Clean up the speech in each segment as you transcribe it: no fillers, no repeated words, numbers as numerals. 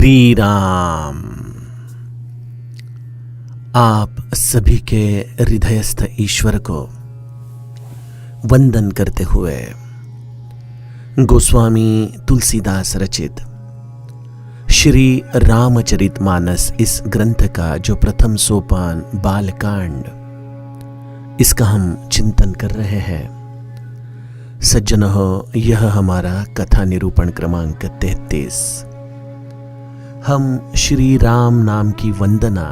श्री राम। आप सभी के हृदयस्थ ईश्वर को वंदन करते हुए गोस्वामी तुलसीदास रचित श्री रामचरितमानस इस ग्रंथ का जो प्रथम सोपान बालकांड, इसका हम चिंतन कर रहे हैं। सज्जनों, यह हमारा कथा निरूपण क्रमांक 33। हम श्री राम नाम की वंदना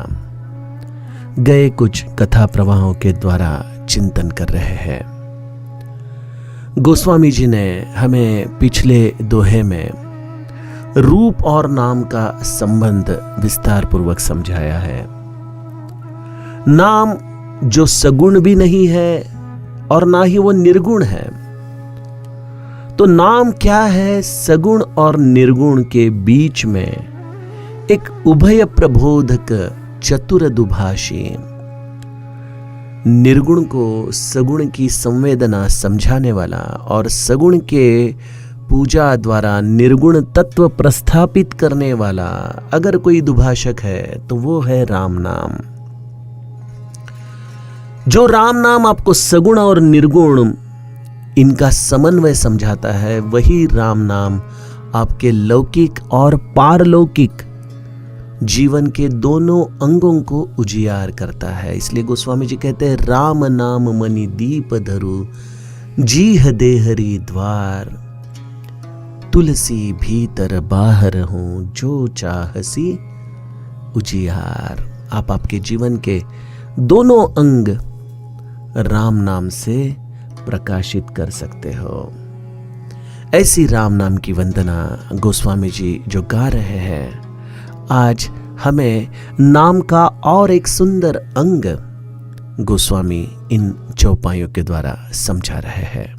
गए कुछ कथा प्रवाहों के द्वारा चिंतन कर रहे हैं। गोस्वामी जी ने हमें पिछले दोहे में रूप और नाम का संबंध विस्तार पूर्वक समझाया है। नाम जो सगुण भी नहीं है और ना ही वो निर्गुण है, तो नाम क्या है? सगुण और निर्गुण के बीच में एक उभय प्रबोधक चतुर दुभाषी, निर्गुण को सगुण की संवेदना समझाने वाला और सगुण के पूजा द्वारा निर्गुण तत्व प्रस्थापित करने वाला अगर कोई दुभाषक है तो वो है राम नाम। जो राम नाम आपको सगुण और निर्गुण इनका समन्वय समझाता है, वही राम नाम आपके लौकिक और पारलौकिक जीवन के दोनों अंगों को उजियार करता है। इसलिए गोस्वामी जी कहते हैं, राम नाम मणि दीप धरु जीह देहरी द्वार, तुलसी भीतर बाहर हूं जो चाहसी उजियार। आप आपके जीवन के दोनों अंग राम नाम से प्रकाशित कर सकते हो। ऐसी राम नाम की वंदना गोस्वामी जी जो गा रहे हैं, आज हमें नाम का और एक सुंदर अंग गोस्वामी इन चौपाइयों के द्वारा समझा रहे हैं।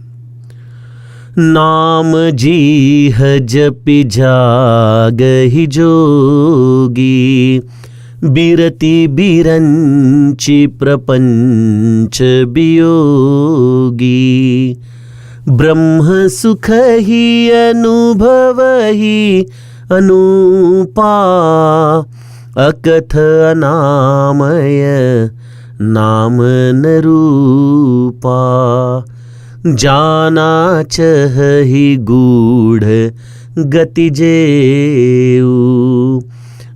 नाम जीह जपि जागहि जोगी, बिरति बिरंचि प्रपंच वियोगी, ब्रह्म सुख ही अनुभवहि अनुपा, अकथ अनामय नाम न रूपा, जाना चहि गूढ़ गति जेऊ,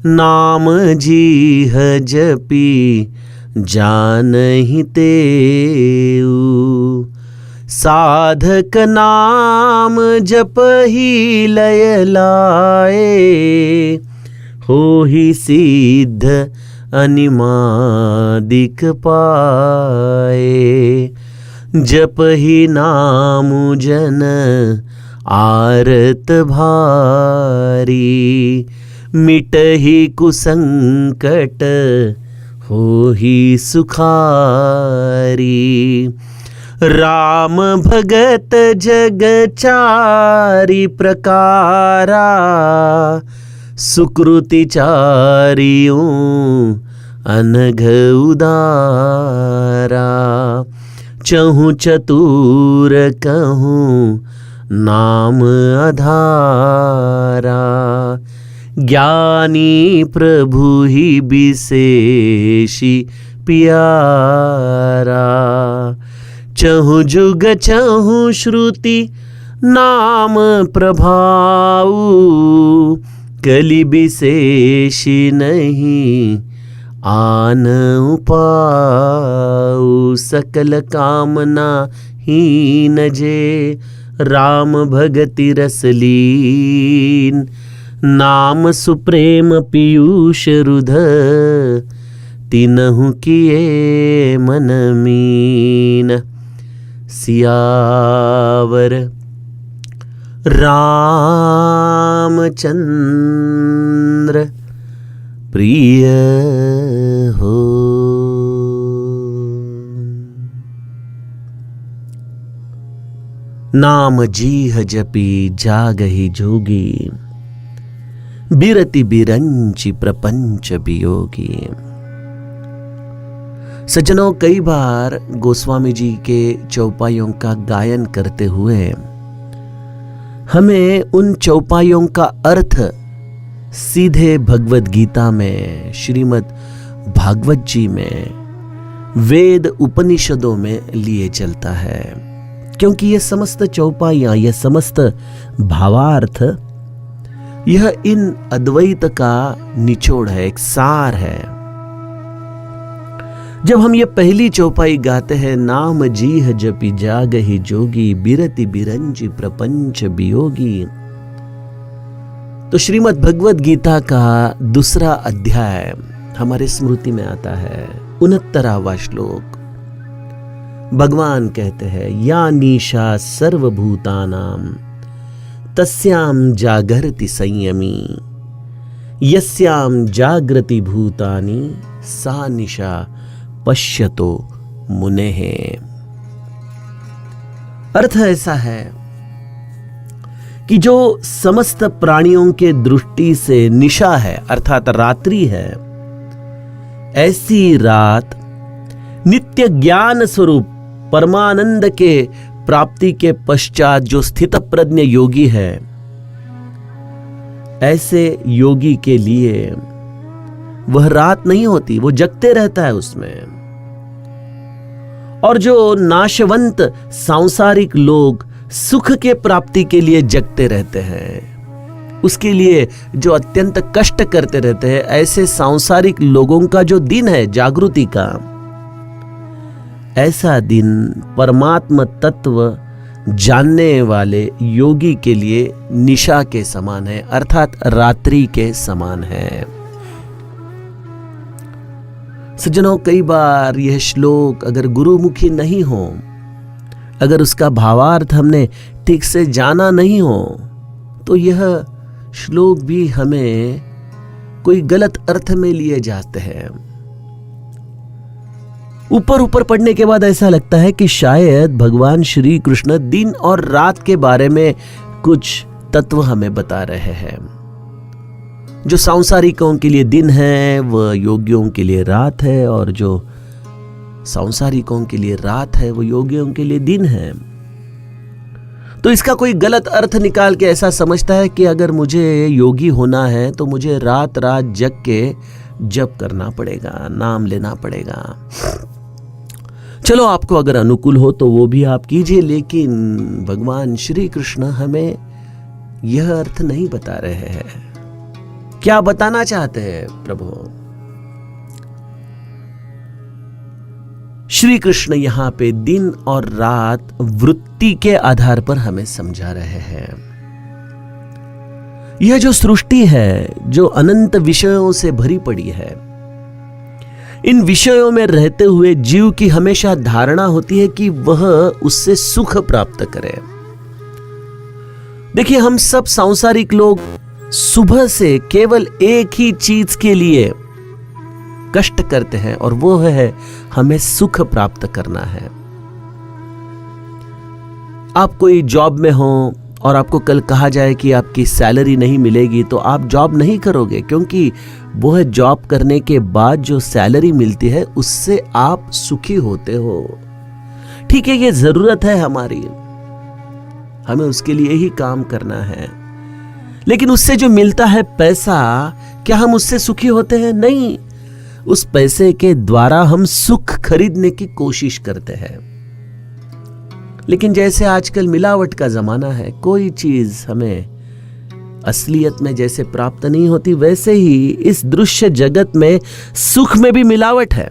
नाम जीह जपि जानहि तेऊ, साधक नाम जपहि लय लाए, होहि सिद्ध अनिमादिक पाए, जपहि नाम जन आरत भारी, मिटहि कुसंकट होहि सुखारी, राम भगत जग चारि प्रकारा, सुकृति चारियों अनघ उदारा, चहु चतुर कहूँ नाम आधारा, ज्ञानी प्रभु ही विशेषी प्यारा, चहु जुग चहु श्रुति नाम प्रभाऊ, कलि विशेषी नहीं आन उपाऊ, सकल कामना हीन जे राम भगति रसलीन, नाम सुप्रेम पीयूष रुध तिनहु किए मन मीन, सियावर रामचंद्र प्रिय हो। नाम जीह जपि जागहि जोगी, बिरति बिरंचि प्रपंच वियोगी। सज्जनों, कई बार गोस्वामी जी के चौपाइयों का गायन करते हुए हमें उन चौपाइयों का अर्थ सीधे भगवत गीता में, श्रीमद् भागवत जी में, वेद उपनिषदों में लिए चलता है। क्योंकि यह समस्त चौपाइयां, यह समस्त भावार्थ, यह इन अद्वैत का निचोड़ है, एक सार है। जब हम ये पहली चौपाई गाते हैं, नाम जीह जपि जागहि जोगी, बिरति बिरंजि प्रपंच वियोगी, तो श्रीमद् भगवत गीता का दूसरा अध्याय हमारे स्मृति में आता है। 69वां श्लोक भगवान कहते हैं, या निशा सर्वभूतानां तस्यां जागर्ति संयमी, यस्यां जागृति भूतानि सा निशा पश्यतो मुनेः। अर्थ ऐसा है कि जो समस्त प्राणियों के दृष्टि से निशा है, अर्थात रात्रि है, ऐसी रात नित्य ज्ञान स्वरूप परमानंद के प्राप्ति के पश्चात जो स्थित प्रज्ञ योगी है, ऐसे योगी के लिए वह रात नहीं होती, वो जगते रहता है उसमें। और जो नाशवंत सांसारिक लोग सुख के प्राप्ति के लिए जगते रहते हैं, उसके लिए जो अत्यंत कष्ट करते रहते हैं, ऐसे सांसारिक लोगों का जो दिन है जागृति का, ऐसा दिन परमात्मा तत्व जानने वाले योगी के लिए निशा के समान है, अर्थात रात्रि के समान है। सज्जनों, कई बार यह श्लोक अगर गुरुमुखी नहीं हो, अगर उसका भावार्थ हमने ठीक से जाना नहीं हो, तो यह श्लोक भी हमें कोई गलत अर्थ में लिए जाते हैं। ऊपर ऊपर पढ़ने के बाद ऐसा लगता है कि शायद भगवान श्री कृष्ण दिन और रात के बारे में कुछ तत्व हमें बता रहे हैं। जो सांसारिकों के लिए दिन है वह योगियों के लिए रात है, और जो सांसारिकों के लिए रात है वो योगियों के लिए दिन है। तो इसका कोई गलत अर्थ निकाल के ऐसा समझता है कि अगर मुझे योगी होना है तो मुझे रात रात जग के जप करना पड़ेगा, नाम लेना पड़ेगा। चलो, आपको अगर अनुकूल हो तो वो भी आप कीजिए, लेकिन भगवान श्री कृष्ण हमें यह अर्थ नहीं बता रहे हैं। क्या बताना चाहते हैं प्रभु? श्री कृष्ण यहां पे दिन और रात वृत्ति के आधार पर हमें समझा रहे हैं। यह जो सृष्टि है, जो अनंत विषयों से भरी पड़ी है, इन विषयों में रहते हुए जीव की हमेशा धारणा होती है कि वह उससे सुख प्राप्त करे। देखिए, हम सब सांसारिक लोग सुबह से केवल एक ही चीज के लिए कष्ट करते हैं, और वो है हमें सुख प्राप्त करना है। आप कोई जॉब में हो और आपको कल कहा जाए कि आपकी सैलरी नहीं मिलेगी, तो आप जॉब नहीं करोगे, क्योंकि वो जॉब करने के बाद जो सैलरी मिलती है उससे आप सुखी होते हो। ठीक है, ये जरूरत है हमारी, हमें उसके लिए ही काम करना है, लेकिन उससे जो मिलता है पैसा, क्या हम उससे सुखी होते हैं? नहीं। उस पैसे के द्वारा हम सुख खरीदने की कोशिश करते हैं। लेकिन जैसे आजकल मिलावट का जमाना है, कोई चीज हमें असलियत में जैसे प्राप्त नहीं होती, वैसे ही इस दृश्य जगत में सुख में भी मिलावट है।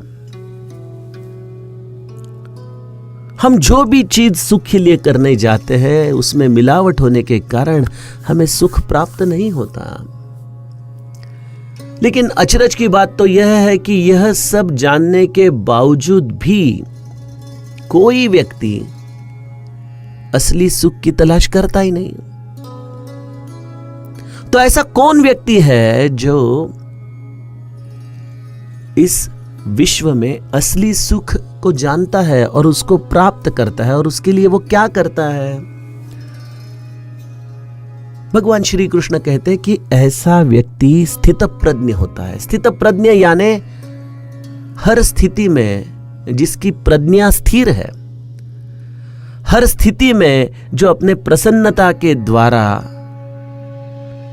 हम जो भी चीज सुख के लिए करने जाते हैं, उसमें मिलावट होने के कारण हमें सुख प्राप्त नहीं होता। लेकिन अचरज की बात तो यह है कि यह सब जानने के बावजूद भी कोई व्यक्ति असली सुख की तलाश करता ही नहीं। तो ऐसा कौन व्यक्ति है जो इस विश्व में असली सुख को जानता है और उसको प्राप्त करता है, और उसके लिए वो क्या करता है? भगवान श्री कृष्ण कहते हैं कि ऐसा व्यक्ति स्थित प्रज्ञ होता है। स्थित प्रज्ञ यानी हर स्थिति में जिसकी प्रज्ञा स्थिर है, हर स्थिति में जो अपने प्रसन्नता के द्वारा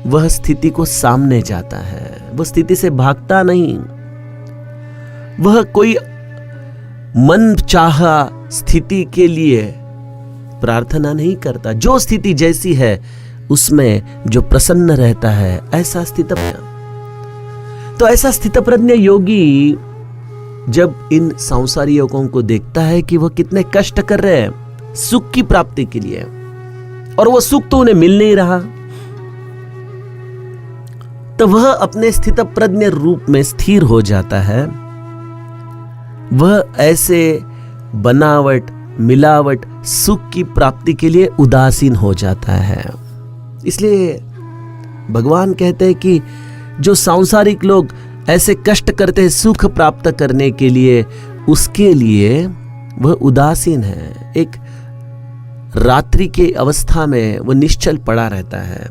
वह स्थिति को सामने जाता है, वह स्थिति से भागता नहीं, वह कोई मन चाहा स्थिति के लिए प्रार्थना नहीं करता। जो स्थिति जैसी है उसमें जो प्रसन्न रहता है, ऐसा स्थितप्रज्ञ। तो ऐसा स्थितप्रज्ञ योगी जब इन सांसारिक योगों को देखता है कि वह कितने कष्ट कर रहे हैं सुख की प्राप्ति के लिए, और वह सुख तो उन्हें मिल नहीं रहा, तो वह अपने स्थितप्रज्ञ रूप में स्थिर हो जाता है। वह ऐसे बनावट मिलावट सुख की प्राप्ति के लिए उदासीन हो जाता है। इसलिए भगवान कहते हैं कि जो सांसारिक लोग ऐसे कष्ट करते हैं सुख प्राप्त करने के लिए, उसके लिए वह उदासीन है। एक रात्रि के अवस्था में वह निश्चल पड़ा रहता है।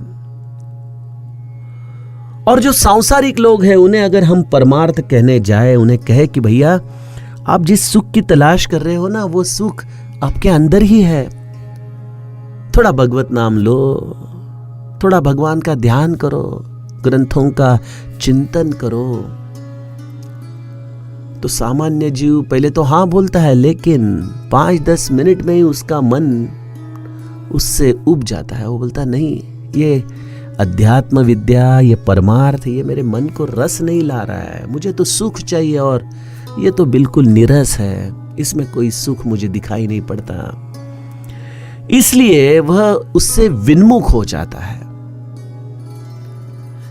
और जो सांसारिक लोग हैं उन्हें अगर हम परमार्थ कहने जाए, उन्हें कहे कि भैया आप जिस सुख की तलाश कर रहे हो ना, वो सुख आपके अंदर ही है, थोड़ा भगवत नाम लो, थोड़ा भगवान का ध्यान करो, ग्रंथों का चिंतन करो, तो सामान्य जीव पहले तो हाँ बोलता है, लेकिन 5-10 मिनट में ही उसका मन उससे उब जाता है। वो बोलता नहीं, ये अध्यात्म विद्या, ये परमार्थ, ये मेरे मन को रस नहीं ला रहा है, मुझे तो सुख चाहिए, और ये तो बिल्कुल निरस है, इसमें कोई सुख मुझे दिखाई नहीं पड़ता। इसलिए वह उससे विन्मुख हो जाता है।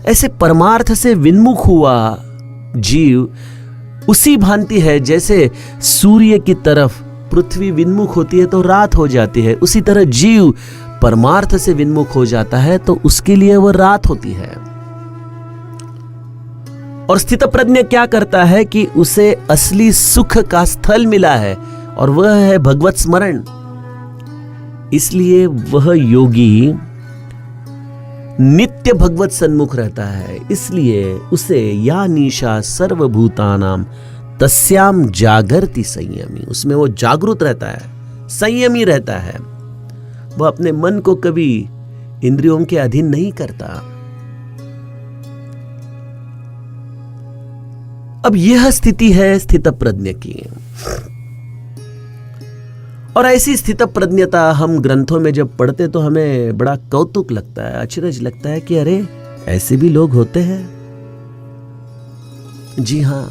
ऐसे परमार्थ से विन्मुख हुआ जीव उसी भांति है जैसे सूर्य की तरफ पृथ्वी विन्मुख होती है तो रात हो जाती है, उसी तरह जीव परमार्थ से विन्मुख हो जाता है तो उसके लिए वह रात होती है। और स्थितप्रज्ञ क्या करता है कि उसे असली सुख का स्थल मिला है और वह है भगवत स्मरण। इसलिए वह योगी नित्य भगवत सन्मुख रहता है। इसलिए उसे या निशा सर्वभूतानाम तस्याम जागरति संयमी, उसमें वो जागृत रहता है, संयमी रहता है। वह अपने मन को कभी इंद्रियों के अधीन नहीं करता। अब यह स्थिति है स्थितप्रज्ञ की। और ऐसी स्थितप्रज्ञता हम ग्रंथों में जब पढ़ते तो हमें बड़ा कौतुक लगता है, अचरज लगता है कि अरे ऐसे भी लोग होते हैं। जी हां,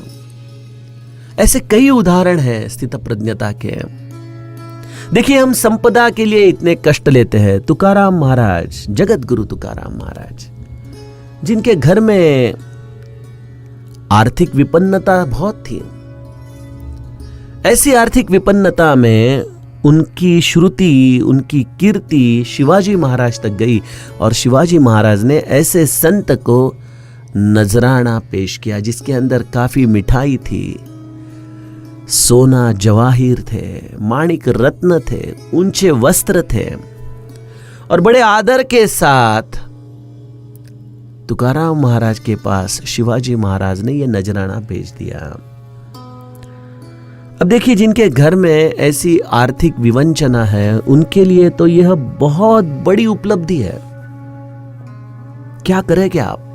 ऐसे कई उदाहरण हैं स्थितप्रज्ञता के। देखिए, हम संपदा के लिए इतने कष्ट लेते हैं। तुकाराम महाराज, जगत गुरु तुकाराम महाराज, जिनके घर में आर्थिक विपन्नता बहुत थी, ऐसी आर्थिक विपन्नता में उनकी श्रुति, उनकी कीर्ति शिवाजी महाराज तक गई और शिवाजी महाराज ने ऐसे संत को नजराना पेश किया जिसके अंदर काफी मिठाई थी, सोना जवाहिर थे, माणिक रत्न थे, ऊंचे वस्त्र थे, और बड़े आदर के साथ तुकाराम महाराज के पास शिवाजी महाराज ने यह नजराना भेज दिया। अब देखिए, जिनके घर में ऐसी आर्थिक विवंचना है उनके लिए तो यह बहुत बड़ी उपलब्धि है। क्या करेंगे आप?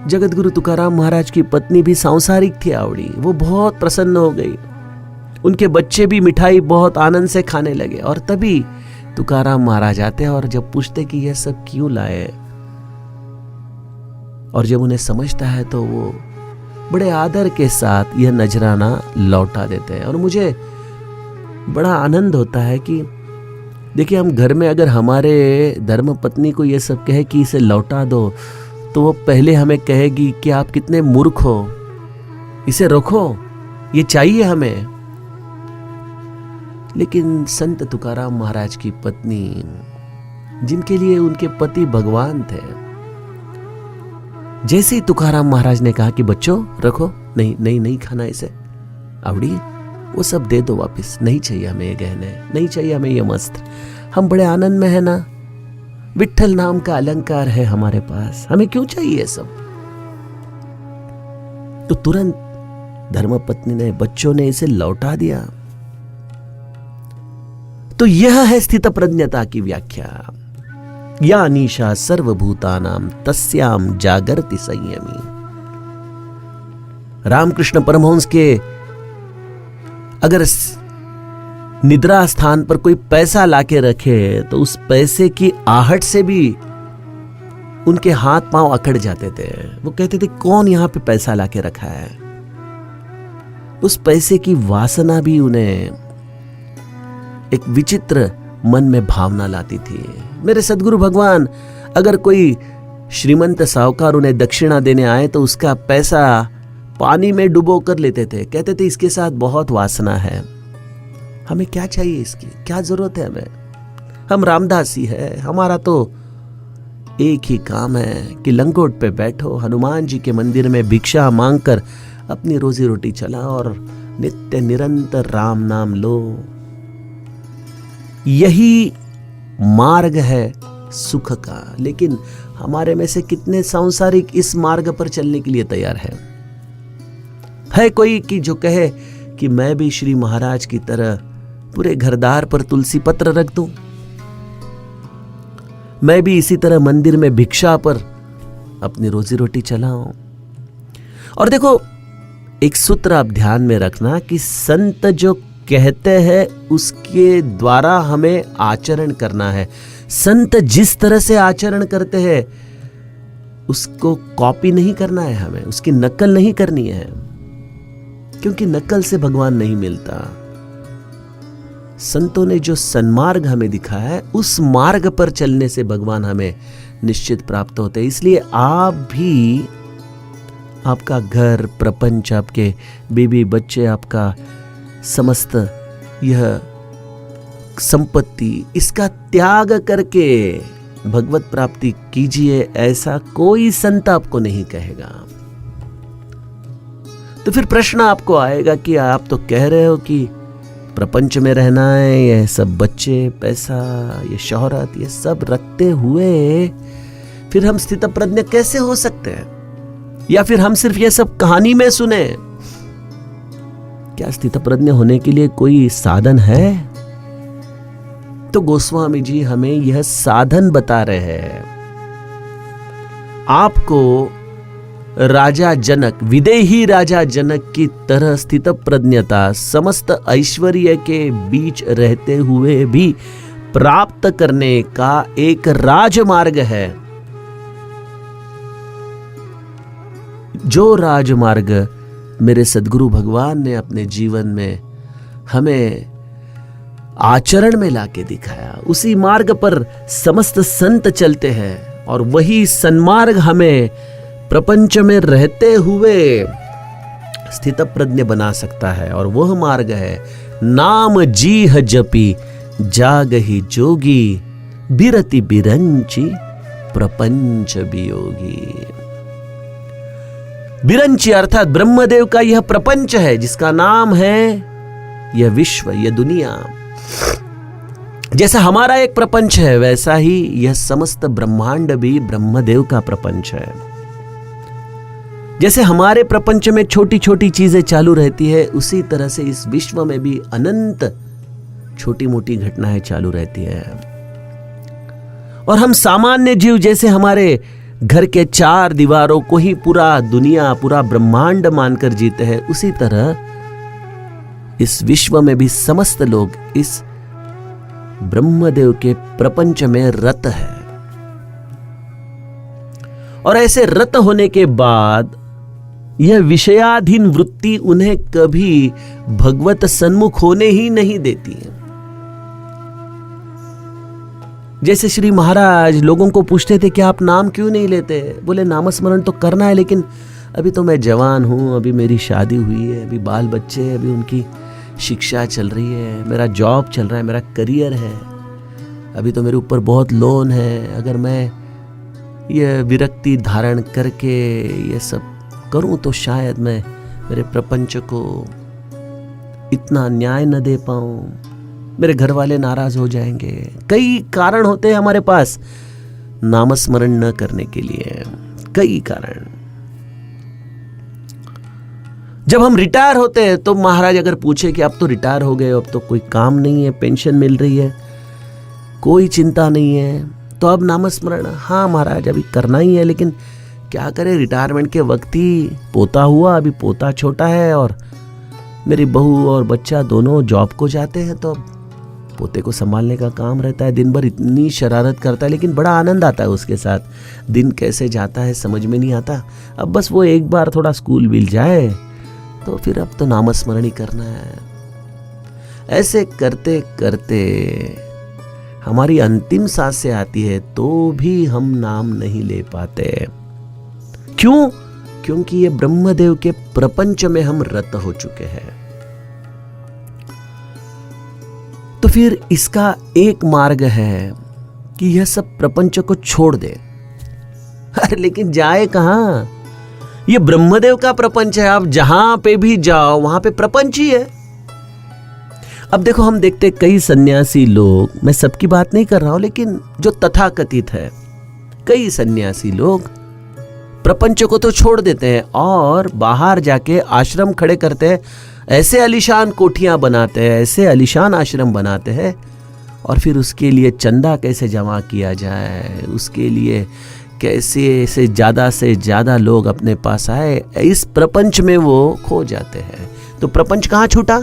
जगत गुरु तुकाराम महाराज की पत्नी भी सांसारिक थी आवड़ी, वो बहुत प्रसन्न हो गई। उनके बच्चे भी मिठाई बहुत आनंद से खाने लगे। और तभी तुकाराम महाराज आते और जब पूछते कि यह सब क्यों लाए, और जब उन्हें समझता है तो वो बड़े आदर के साथ यह नजराना लौटा देते हैं। और मुझे बड़ा आनंद होता है कि देखिए, हम घर में अगर हमारे धर्मपत्नी को यह सब कहे कि इसे लौटा दो, तो वो पहले हमें कहेगी कि आप कितने मूर्ख हो, इसे रखो, ये चाहिए हमें। लेकिन संत तुकाराम महाराज की पत्नी, जिनके लिए उनके पति भगवान थे, जैसे ही तुकाराम महाराज ने कहा कि बच्चों रखो, नहीं नहीं नहीं खाना इसे, आवड़ी वो सब दे दो वापस, नहीं चाहिए हमें ये गहने, नहीं चाहिए हमें ये वस्त्र, हम बड़े आनंद में है ना, विट्ठल नाम का अलंकार है हमारे पास, हमें क्यों चाहिए सब। तो तुरंत धर्मपत्नी ने, बच्चों ने इसे लौटा दिया। तो यह है स्थितप्रज्ञता की व्याख्या। या निशा सर्वभूतानां तस्याम जागर्ति संयमी। रामकृष्ण परमहंस के अगर निद्रा स्थान पर कोई पैसा लाके रखे तो उस पैसे की आहट से भी उनके हाथ पांव अकड़ जाते थे। वो कहते थे कौन यहां पे पैसा लाके रखा है। उस पैसे की वासना भी उन्हें एक विचित्र मन में भावना लाती थी। मेरे सदगुरु भगवान अगर कोई श्रीमंत साहूकार उन्हें दक्षिणा देने आए तो उसका पैसा पानी में डुबो कर लेते थे। कहते थे इसके साथ बहुत वासना है, हमें क्या चाहिए, इसकी क्या जरूरत है हमें, हम रामदासी है, हमारा तो एक ही काम है कि लंगोट पे बैठो, हनुमान जी के मंदिर में भिक्षा मांगकर अपनी रोजी रोटी चलाओ और नित्य निरंतर राम नाम लो। यही मार्ग है सुख का। लेकिन हमारे में से कितने सांसारिक इस मार्ग पर चलने के लिए तैयार है कोई कि जो कहे कि मैं भी श्री महाराज की तरह पूरे घरदार पर तुलसी पत्र रख दूं, मैं भी इसी तरह मंदिर में भिक्षा पर अपनी रोजी रोटी चलाऊं। और देखो, एक सूत्र आप ध्यान में रखना कि संत जो कहते हैं उसके द्वारा हमें आचरण करना है। संत जिस तरह से आचरण करते हैं उसको कॉपी नहीं करना है, हमें उसकी नकल नहीं करनी है, क्योंकि नकल से भगवान नहीं मिलता। संतों ने जो सन्मार्ग हमें दिखाया है उस मार्ग पर चलने से भगवान हमें निश्चित प्राप्त होते हैं। इसलिए आप भी, आपका घर, प्रपंच, आपके बीवी बच्चे, आपका समस्त यह संपत्ति, इसका त्याग करके भगवत प्राप्ति कीजिए, ऐसा कोई संत आपको नहीं कहेगा। तो फिर प्रश्न आपको आएगा कि आप तो कह रहे हो कि प्रपंच में रहना है, यह सब बच्चे, पैसा, ये शोहरत, ये सब रखते हुए फिर हम स्थितप्रज्ञ कैसे हो सकते हैं? या फिर हम सिर्फ ये सब कहानी में सुने? क्या स्थितप्रज्ञ होने के लिए कोई साधन है? तो गोस्वामी जी हमें यह साधन बता रहे हैं। आपको राजा जनक, विदेही राजा जनक की तरह स्थितप्रज्ञता समस्त ऐश्वर्य के बीच रहते हुए भी प्राप्त करने का एक राजमार्ग है। जो राजमार्ग मेरे सद्गुरु भगवान ने अपने जीवन में हमें आचरण में लाके दिखाया, उसी मार्ग पर समस्त संत चलते हैं और वही सन्मार्ग हमें प्रपंच में रहते हुए स्थितप्रज्ञ बना सकता है। और वह मार्ग है नाम जीह जपी जागहि जोगी बिरति बिरंची प्रपंच वियोगी। बिरंची अर्थात ब्रह्मदेव का यह प्रपंच है जिसका नाम है यह विश्व, यह दुनिया। जैसा हमारा एक प्रपंच है वैसा ही यह समस्त ब्रह्मांड भी ब्रह्मदेव का प्रपंच है। जैसे हमारे प्रपंच में छोटी छोटी चीजें चालू रहती है, उसी तरह से इस विश्व में भी अनंत छोटी मोटी घटनाएं चालू रहती है। और हम सामान्य जीव जैसे हमारे घर के चार दीवारों को ही पूरा दुनिया, पूरा ब्रह्मांड मानकर जीते हैं, उसी तरह इस विश्व में भी समस्त लोग इस ब्रह्मदेव के प्रपंच में रत है। और ऐसे रत होने के बाद यह विषयाधीन वृत्ति उन्हें कभी भगवत सन्मुख होने ही नहीं देती है। जैसे श्री महाराज लोगों को पूछते थे कि आप नाम क्यों नहीं लेते? बोले नामस्मरण तो करना है, लेकिन अभी तो मैं जवान हूं, अभी मेरी शादी हुई है, अभी बाल बच्चे हैं, अभी उनकी शिक्षा चल रही है, मेरा जॉब चल रहा है, मेरा करियर है, अभी तो मेरे ऊपर बहुत लोन है। अगर मैं ये विरक्ति धारण करके ये सब करूं तो शायद मैं मेरे प्रपंच को इतना न्याय न दे पाऊं, मेरे घर वाले नाराज हो जाएंगे। कई कारण होते हैं हमारे पास नामस्मरण न करने के लिए, कई कारण। जब हम रिटायर होते हैं तो महाराज अगर पूछे कि अब तो रिटायर हो गए, अब तो कोई काम नहीं है, पेंशन मिल रही है, कोई चिंता नहीं है, तो अब नामस्मरण, हाँ महाराज अभी करना ही है, लेकिन क्या करें, रिटायरमेंट के वक्त ही पोता हुआ, अभी पोता छोटा है और मेरी बहू और बच्चा दोनों जॉब को जाते हैं, तो पोते को संभालने का काम रहता है। दिन भर इतनी शरारत करता है, लेकिन बड़ा आनंद आता है उसके साथ। दिन कैसे जाता है समझ में नहीं आता। अब बस वो एक बार थोड़ा स्कूल मिल जाए तो फिर अब तो नामस्मरण ही करना है। ऐसे करते करते हमारी अंतिम सांसें आती है तो भी हम नाम नहीं ले पाते। क्यों? क्योंकि ये ब्रह्मदेव के प्रपंच में हम रत हो चुके हैं। तो फिर इसका एक मार्ग है कि यह सब प्रपंच को छोड़ दे। अरे लेकिन जाए कहां? ये ब्रह्मदेव का प्रपंच है, आप जहां पे भी जाओ वहां पे प्रपंच ही है। अब देखो, हम देखते कई सन्यासी लोग, मैं सबकी बात नहीं कर रहा हूं, लेकिन जो तथाकथित है, कई सन्यासी लोग प्रपंच को तो छोड़ देते हैं और बाहर जाके आश्रम खड़े करते हैं, ऐसे आलीशान कोठियां बनाते हैं, ऐसे आलीशान आश्रम बनाते हैं, और फिर उसके लिए चंदा कैसे जमा किया जाए, उसके लिए कैसे से ज्यादा लोग अपने पास आए, इस प्रपंच में वो खो जाते हैं। तो प्रपंच कहां छूटा?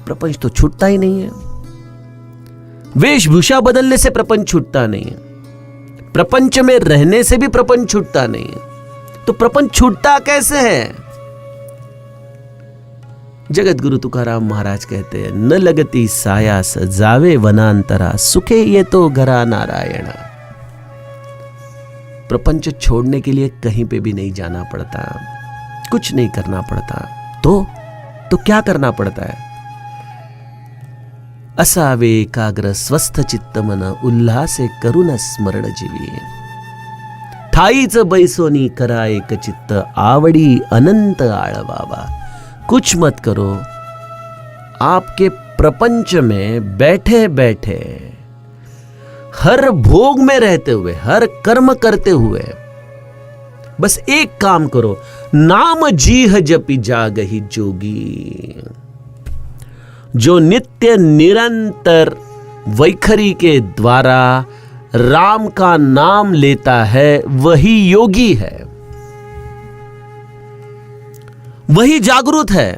प्रपंच तो छूटता ही नहीं है। वेशभूषा बदलने से प्रपंच छूटता नहीं है, प्रपंच में रहने से भी प्रपंच छूटता नहीं है। तो प्रपंच छूटता कैसे है? जगत गुरु तुकाराम महाराज कहते हैं, न लगती सायास जावे वनांतरा, सुखे ये तो घरा नारायणा। प्रपंच छोड़ने के लिए कहीं पे भी नहीं जाना पड़ता, कुछ नहीं करना पड़ता। तो क्या करना पड़ता है? असावे एकाग्र स्वस्थ चित्त मन, उल्हासे करुण स्मरण जीवी। ठाईच बैसोनी करा एक चित्त, आवडी अनंत आळवावा। कुछ मत करो, आपके प्रपंच में बैठे बैठे, हर भोग में रहते हुए, हर कर्म करते हुए, बस एक काम करो, नाम जीह जपि जागहि जोगी। जो नित्य निरंतर वैखरी के द्वारा राम का नाम लेता है वही योगी है, वही जागरूक है,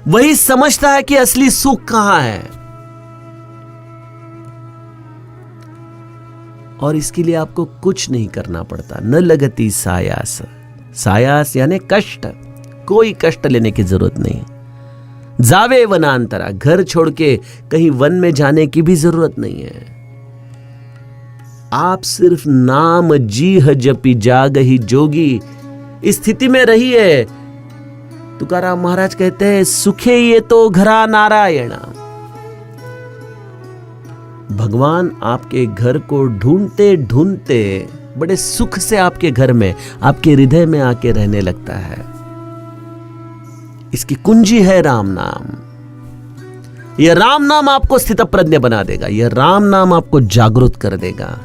वही समझता है कि असली सुख कहां है। और इसके लिए आपको कुछ नहीं करना पड़ता। न लगती सायास, सायास यानी कष्ट, कोई कष्ट लेने की जरूरत नहीं। जावे वनांतरा, घर छोड़ के कहीं वन में जाने की भी जरूरत नहीं है। आप सिर्फ नाम जीह जपि जागहि जोगी स्थिति में रहिए। तुकाराम महाराज कहते हैं, सुखे ये तो घरा नारायणा। भगवान आपके घर को ढूंढते ढूंढते बड़े सुख से आपके घर में, आपके हृदय में आके रहने लगता है। इसकी कुंजी है राम नाम। यह राम नाम आपको स्थितप्रज्ञ बना देगा, यह राम नाम आपको जागरूक कर देगा,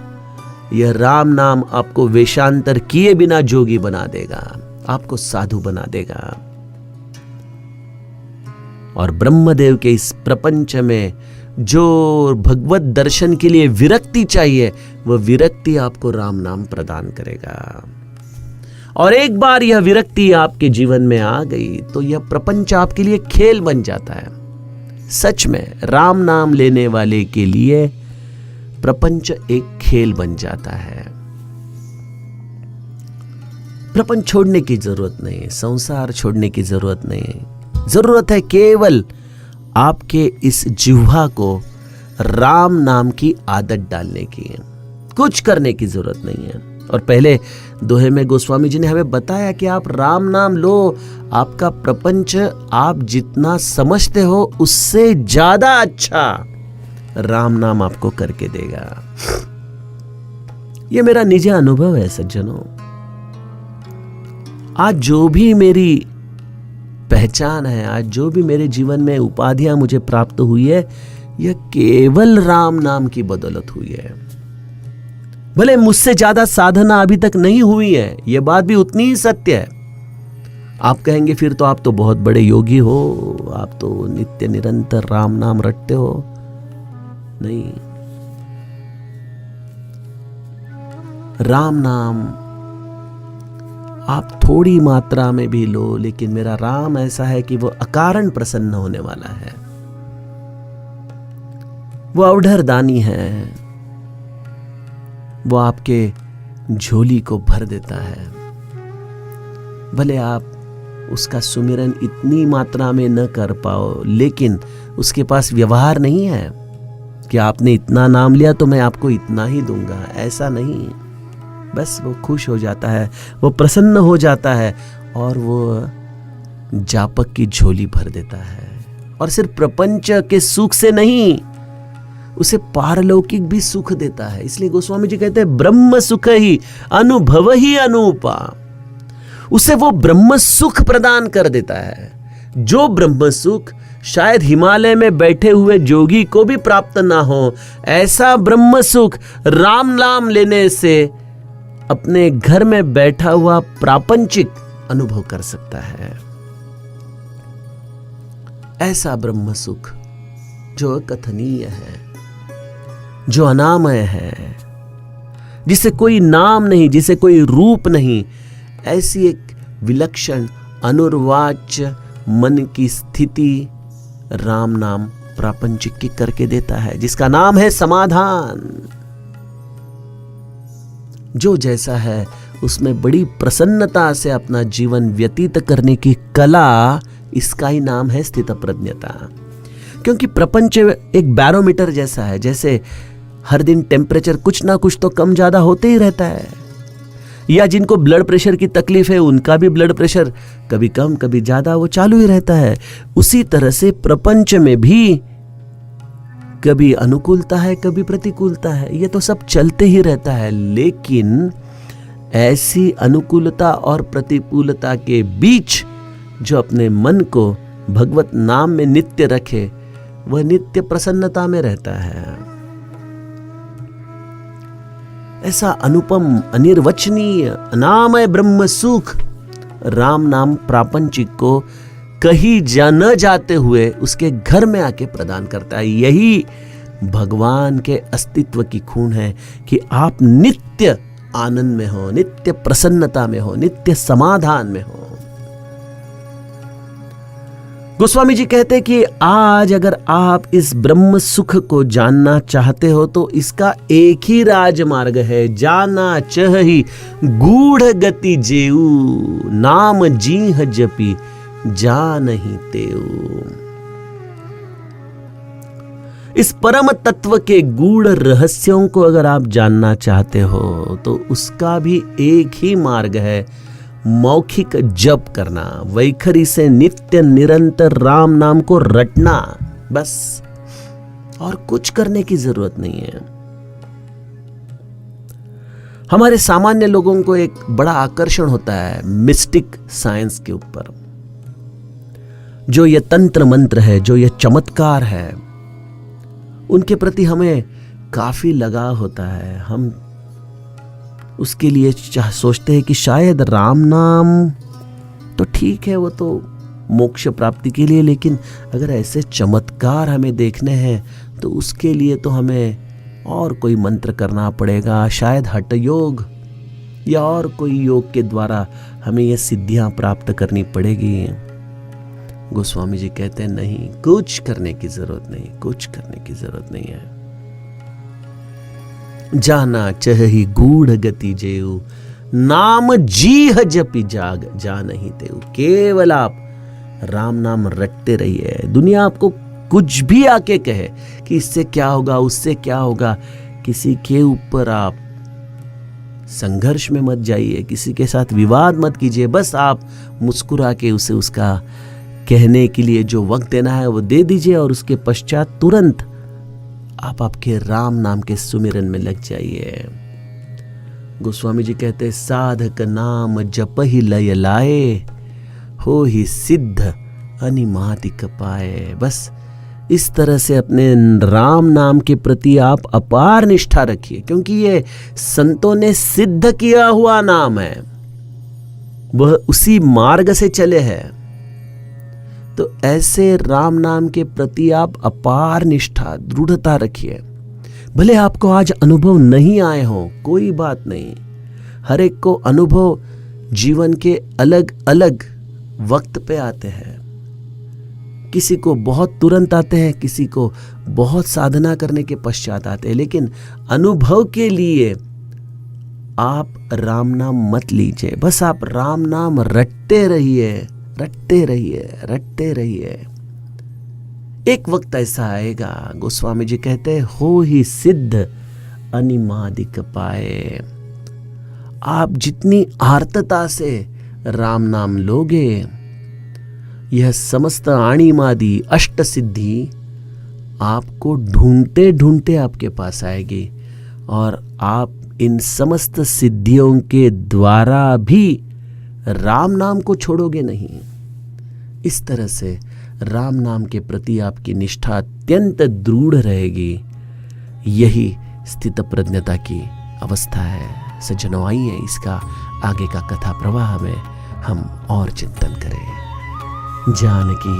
यह राम नाम आपको वेशांतर किए बिना जोगी बना देगा, आपको साधु बना देगा। और ब्रह्मदेव के इस प्रपंच में जो भगवत दर्शन के लिए विरक्ति चाहिए, वह विरक्ति आपको राम नाम प्रदान करेगा। और एक बार यह विरक्ति आपके जीवन में आ गई तो यह प्रपंच आपके लिए खेल बन जाता है। सच में राम नाम लेने वाले के लिए प्रपंच एक खेल बन जाता है। प्रपंच छोड़ने की जरूरत नहीं, संसार छोड़ने की जरूरत नहीं, जरूरत है केवल आपके इस जिह्वा को राम नाम की आदत डालने की। कुछ करने की जरूरत नहीं है। और पहले दोहे में गोस्वामी जी ने हमें बताया कि आप राम नाम लो, आपका प्रपंच आप जितना समझते हो उससे ज्यादा अच्छा राम नाम आपको करके देगा। यह मेरा निजी अनुभव है सज्जनों। आज जो भी मेरी पहचान है, आज जो भी मेरे जीवन में उपाधियां मुझे प्राप्त हुई है, यह केवल राम नाम की बदौलत हुई है। भले मुझसे ज्यादा साधना अभी तक नहीं हुई है, यह बात भी उतनी ही सत्य है। आप कहेंगे फिर तो आप तो बहुत बड़े योगी हो, आप तो नित्य निरंतर राम नाम रटते हो। नहीं, राम नाम आप थोड़ी मात्रा में भी लो, लेकिन मेरा राम ऐसा है कि वो अकारण प्रसन्न होने वाला है। वो अवढर दानी है, वो आपके झोली को भर देता है। भले आप उसका सुमिरन इतनी मात्रा में न कर पाओ, लेकिन उसके पास व्यवहार नहीं है कि आपने इतना नाम लिया तो मैं आपको इतना ही दूंगा, ऐसा नहीं। बस वो खुश हो जाता है, वो प्रसन्न हो जाता है और वो जापक की झोली भर देता है। और सिर्फ प्रपंच के सुख से नहीं, उसे पारलौकिक भी सुख देता है। इसलिए गोस्वामी जी कहते हैं ब्रह्म सुख ही अनुभव ही अनूपा। उसे वो ब्रह्म सुख प्रदान कर देता है, जो ब्रह्म सुख शायद हिमालय में बैठे हुए जोगी को भी प्राप्त ना हो। ऐसा ब्रह्म सुख राम नाम लेने से अपने घर में बैठा हुआ प्रापंचिक अनुभव कर सकता है। ऐसा ब्रह्म सुख जो अकथनीय है, जो अनामय है, जिसे कोई नाम नहीं, जिसे कोई रूप नहीं, ऐसी एक विलक्षण अनुर्वाच्य मन की स्थिति राम नाम प्रापंचिक की करके देता है, जिसका नाम है समाधान। जो जैसा है उसमें बड़ी प्रसन्नता से अपना जीवन व्यतीत करने की कला, इसका ही नाम है स्थितप्रज्ञता। क्योंकि प्रपंच एक बैरोमीटर जैसा है, जैसे हर दिन टेम्परेचर कुछ ना कुछ तो कम ज्यादा होते ही रहता है, या जिनको ब्लड प्रेशर की तकलीफ है उनका भी ब्लड प्रेशर कभी कम कभी ज्यादा वो चालू ही रहता है। उसी तरह से प्रपंच में भी कभी अनुकूलता है, कभी प्रतिकूलता है, ये तो सब चलते ही रहता है। लेकिन ऐसी अनुकूलता और प्रतिकूलता के बीच जो अपने मन को भगवत नाम में नित्य रखे, वह नित्य प्रसन्नता में रहता है। ऐसा अनुपम, अनिर्वचनीय, अनामय ब्रह्म सुख राम नाम प्रापंचिक को कहीं न जाते हुए उसके घर में आके प्रदान करता है। यही भगवान के अस्तित्व की खून है कि आप नित्य आनंद में हो, नित्य प्रसन्नता में हो, नित्य समाधान में हो। गोस्वामी जी कहते हैं कि आज अगर आप इस ब्रह्म सुख को जानना चाहते हो तो इसका एक ही राजमार्ग है, जाना चहि गूढ़ गति जेऊ, नाम जीह जपी जानहि तेऊ। इस परम तत्व के गूढ़ रहस्यों को अगर आप जानना चाहते हो तो उसका भी एक ही मार्ग है, मौखिक जप करना, वैखरी से नित्य निरंतर राम नाम को रटना, बस और कुछ करने की जरूरत नहीं है। हमारे सामान्य लोगों को एक बड़ा आकर्षण होता है मिस्टिक साइंस के ऊपर। जो ये तंत्र मंत्र है, जो ये चमत्कार है, उनके प्रति हमें काफी लगाव होता है। हम उसके लिए सोचते हैं कि शायद राम नाम तो ठीक है, वो तो मोक्ष प्राप्ति के लिए, लेकिन अगर ऐसे चमत्कार हमें देखने हैं तो उसके लिए तो हमें और कोई मंत्र करना पड़ेगा, शायद हठ योग या और कोई योग के द्वारा हमें ये सिद्धियां प्राप्त करनी पड़ेगी। गोस्वामी जी कहते हैं नहीं, कुछ करने की जरूरत नहीं, कुछ करने की जरूरत नहीं है। जाना चहि गूढ़ गति जेऊ, नाम जीह जपि जाग जानहि तेऊ। केवल आप राम नाम रटते रहिए। दुनिया आपको कुछ भी आके कहे कि इससे क्या होगा, उससे क्या होगा, किसी के ऊपर आप संघर्ष में मत जाइए, किसी के साथ विवाद मत कीजिए। बस आप मुस्कुरा के उसे उसका कहने के लिए जो वक्त देना है वो दे दीजिए और उसके पश्चात तुरंत आप आपके राम नाम के सुमिरन में लग जाइए। गोस्वामी जी कहते हैं साधक नाम जप ही लय लाए, हो ही सिद्ध अनिमादिक पाए। बस इस तरह से अपने राम नाम के प्रति आप अपार निष्ठा रखिए, क्योंकि ये संतों ने सिद्ध किया हुआ नाम है, वह उसी मार्ग से चले हैं। तो ऐसे राम नाम के प्रति आप अपार निष्ठा, दृढ़ता रखिए। भले आपको आज अनुभव नहीं आए हो, कोई बात नहीं, हर एक को अनुभव जीवन के अलग अलग वक्त पे आते हैं। किसी को बहुत तुरंत आते हैं, किसी को बहुत साधना करने के पश्चात आते हैं, लेकिन अनुभव के लिए आप राम नाम मत लीजिए। बस आप राम नाम रटते रहिए, रटते रहिए, रटते रहिए। एक वक्त ऐसा आएगा, गोस्वामी जी कहते हैं, हो ही सिद्ध अनिमादिक पाए। आप जितनी आर्तता से राम नाम लोगे, यह समस्त अणिमादि अष्ट सिद्धि आपको ढूंढते ढूंढते आपके पास आएगी और आप इन समस्त सिद्धियों के द्वारा भी राम नाम को छोड़ोगे नहीं। इस तरह से राम नाम के प्रति आपकी निष्ठा अत्यंत दृढ़ रहेगी। यही स्थित प्रज्ञता की अवस्था है। सज्जनों, आइए इसका आगे का कथा प्रवाह में हम और चिंतन करें। जानकी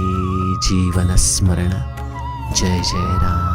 जीवन स्मरण। जय जय राम।